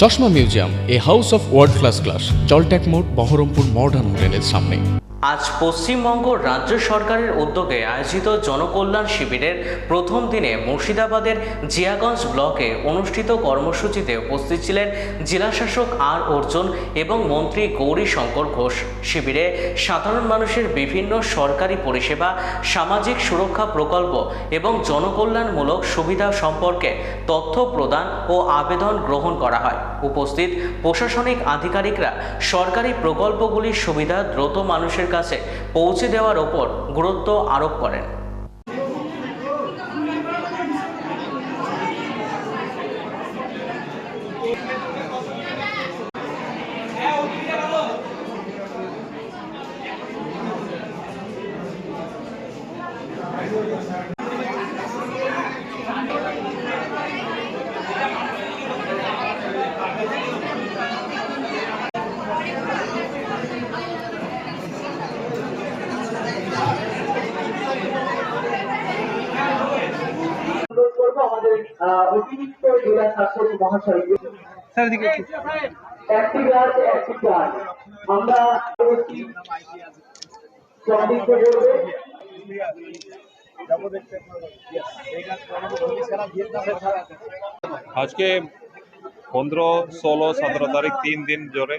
চশমা museum, a house of world class, জলট্যাক মোড়, বহরমপুর মডার্ন হোটেলের সামনে। আজ পশ্চিমবঙ্গ রাজ্য সরকারের উদ্যোগে আয়োজিত জনকল্যাণ শিবিরের প্রথম দিনে মুর্শিদাবাদের জিয়াগঞ্জ ব্লকে অনুষ্ঠিত কর্মসূচিতে উপস্থিত ছিলেন জেলাশাসক আর অর্জুন এবং মন্ত্রী গৌরী শঙ্কর ঘোষ। শিবিরে সাধারণ মানুষের বিভিন্ন সরকারি পরিষেবা, সামাজিক সুরক্ষা প্রকল্প এবং জনকল্যাণমূলক সুবিধা সম্পর্কে তথ্য প্রদান ও আবেদন গ্রহণ করা হয়। উপস্থিত প্রশাসনিক আধিকারিকরা সরকারি প্রকল্পগুলির সুবিধা দ্রুত মানুষের কাছে পৌঁছে দেওয়ার উপর গুরুত্ব আরোপ করেন। আমাদের অতিরিক্ত জেলা শাসক মহাশয় একটি গাছ আমরা আজকে 15, 16, 17 তারিখ 3 দিন ধরে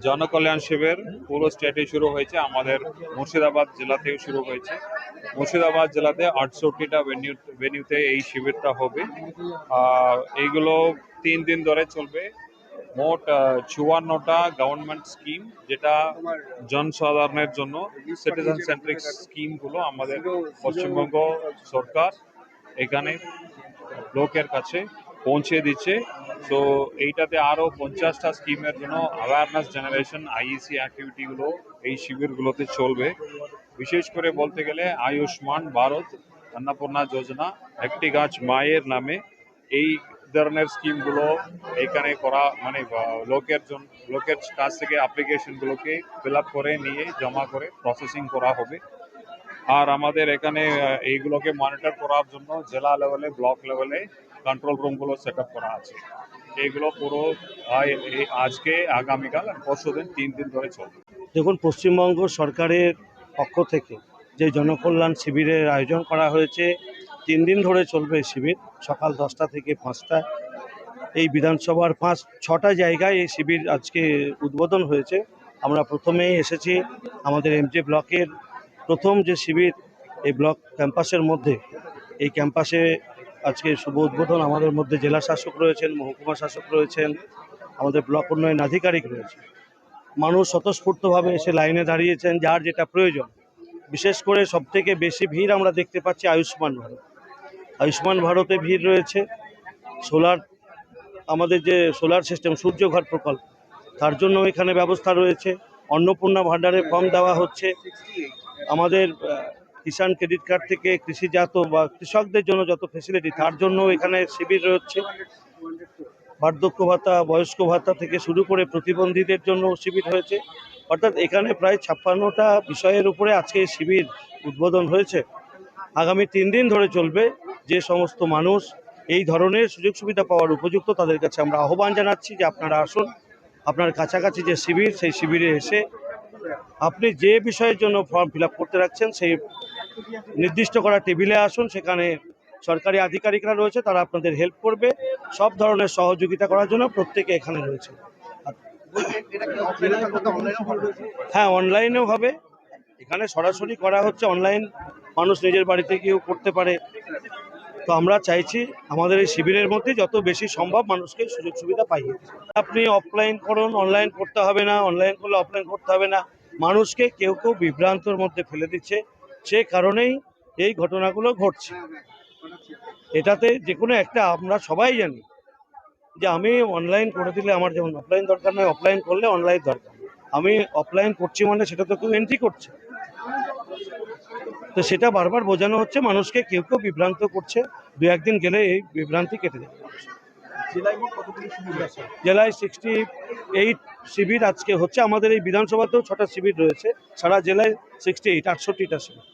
জনকল্যাণ শিবির পুরো স্টেটে শুরু হয়েছে। আমাদের মুর্শিদাবাদ জেলাতেও শুরু হয়েছে। মুর্শিদাবাদ জেলাতে 68টা ভেন্যুতে এই শিবিরটা হবে। এইগুলো 3 দিন ধরে চলবে। মোট 54টা গভর্নমেন্ট স্কিম, যেটা জনসাধারণের জন্য সিটিজেন সেন্ট্রিক স্কিমগুলো আমাদের পশ্চিমবঙ্গ সরকার এখানে লোকের কাছে পৌঁছে দিচ্ছে। তো এইটাতে আরো 50টা স্কিমের জন্য অ্যাওয়ারনেস জেনারেশন আইইসি অ্যাক্টিভিটিগুলো এই শিবিরগুলোতে চলবে। বিশেষ করে বলতে গেলে আয়ুষ্মান ভারত, অন্নপূর্ণা যোজনা, একটি গাছ মায়ের নামে, এই ধরনের স্কিমগুলো এখানে করা, মানে লোকের কাছ থেকে অ্যাপ্লিকেশনগুলোকে ফিল আপ করে নিয়ে জমা করে প্রসেসিং করা হবে। আর আমাদের এখানে এইগুলোকে মনিটর করার জন্য জেলা লেভেলে, ব্লক লেভেলে কন্ট্রোল রুমগুলো সেট আপ করা আছে। এইগুলো পুরো আজকে, আগামীকাল আর পরশুদিন 3 দিন ধরে চলবে। দেখুন, পশ্চিমবঙ্গ সরকারের পক্ষ থেকে যে জনকল্যাণ শিবিরের আয়োজন করা হয়েছে, 3 দিন ধরে চলবে শিবির, সকাল 10টা থেকে 5টা। এই বিধানসভার 5-6টা জায়গায় এই শিবির আজকে উদ্বোধন হয়েছে। আমরা প্রথমেই এসেছি আমাদের এমজে ব্লকের প্রথম যে শিবির, এই ব্লক ক্যাম্পাসের মধ্যে। এই ক্যাম্পাসে আজকে শুভ উদ্বোধন। আমাদের মধ্যে জেলা শাসক রয়েছেন, মহকুমা শাসক রয়েছেন, আমাদের ব্লক উন্নয়ন আধিকারিক রয়েছে। মানুষ স্বতঃস্ফূর্তভাবে এসে লাইনে দাঁড়িয়েছেন যার যেটা প্রয়োজন। বিশেষ করে সবথেকে বেশি ভিড় আমরা দেখতে পাচ্ছি আয়ুষ্মান ভারতে ভিড় রয়েছে। আমাদের যে সোলার সিস্টেম, সূর্যঘর প্রকল্প, তার জন্য এখানে ব্যবস্থা রয়েছে। অন্নপূর্ণা ভাণ্ডারে ফর্ম দেওয়া হচ্ছে। আমাদের কিষাণ ক্রেডিট কার্ড থেকে কৃষিজাত বা কৃষকদের জন্য যত ফেসিলিটি, তার জন্য এখানে শিবির রয়েছে। বার্ধক্য ভাতা, বয়স্ক ভাতা থেকে শুরু করে প্রতিবন্ধীদের জন্য শিবির হয়েছে। অর্থাৎ এখানে প্রায় 56টা বিষয়ের উপরে আজকে শিবির উদ্বোধন হয়েছে। আগামী 3 দিন ধরে চলবে। যে সমস্ত মানুষ এই ধরনের সুযোগ সুবিধা পাওয়ার উপযুক্ত, তাদের কাছে আমরা আহ্বান জানাচ্ছি যে আপনারা আসুন। আপনার কাছাকাছি যে শিবির, সেই শিবিরে এসে আপনি যে বিষয়ের জন্য ফর্ম ফিল আপ করতে রাখছেন, সেই নির্দিষ্ট করা টেবিলে আসুন। সেখানে সরকারি আধিকারিকরা রয়েছে, তারা আপনাদের হেল্প করবে। সব ধরনের সহযোগিতা করার জন্য প্রত্যেকে এখানে রয়েছে। হ্যাঁ, অনলাইনেও হবে। এখানে সরাসরি করা হচ্ছে, অনলাইন মানুষ নিজের বাড়িতে গিয়েও করতে পারে। তো আমরা চাইছি আমাদের এই শিবিরের মধ্যে যত বেশি সম্ভব মানুষকে সুযোগ সুবিধা পাইয়ে। আপনি অফলাইন করুন, অনলাইন করতে হবে না, অনলাইন করলে অফলাইন করতে হবে না। মানুষকে কেউ বিভ্রান্তর মধ্যে ফেলে দিচ্ছে, সে কারণেই এই ঘটনাগুলো ঘটছে। এটাতে যে কোনো একটা, আমরা সবাই জানি যে আমি অনলাইন করে দিলে আমার যেমন অফলাইন দরকার নয়, অফলাইন করলে অনলাইন দরকার। আমি অফলাইন করছি মানে সেটা তো কেউ এন্ট্রি করছে, তো সেটা বারবার বোঝানো হচ্ছে মানুষকে। কেউ বিভ্রান্ত করছে। 2-1 দিন গেলে এই বিভ্রান্তি কেটে যাবে। জেলায় 68 শিবির আজকে হচ্ছে। আমাদের এই বিধানসভাতেও 6টা শিবির রয়েছে। সারা জেলায় 68-68টা শিবির।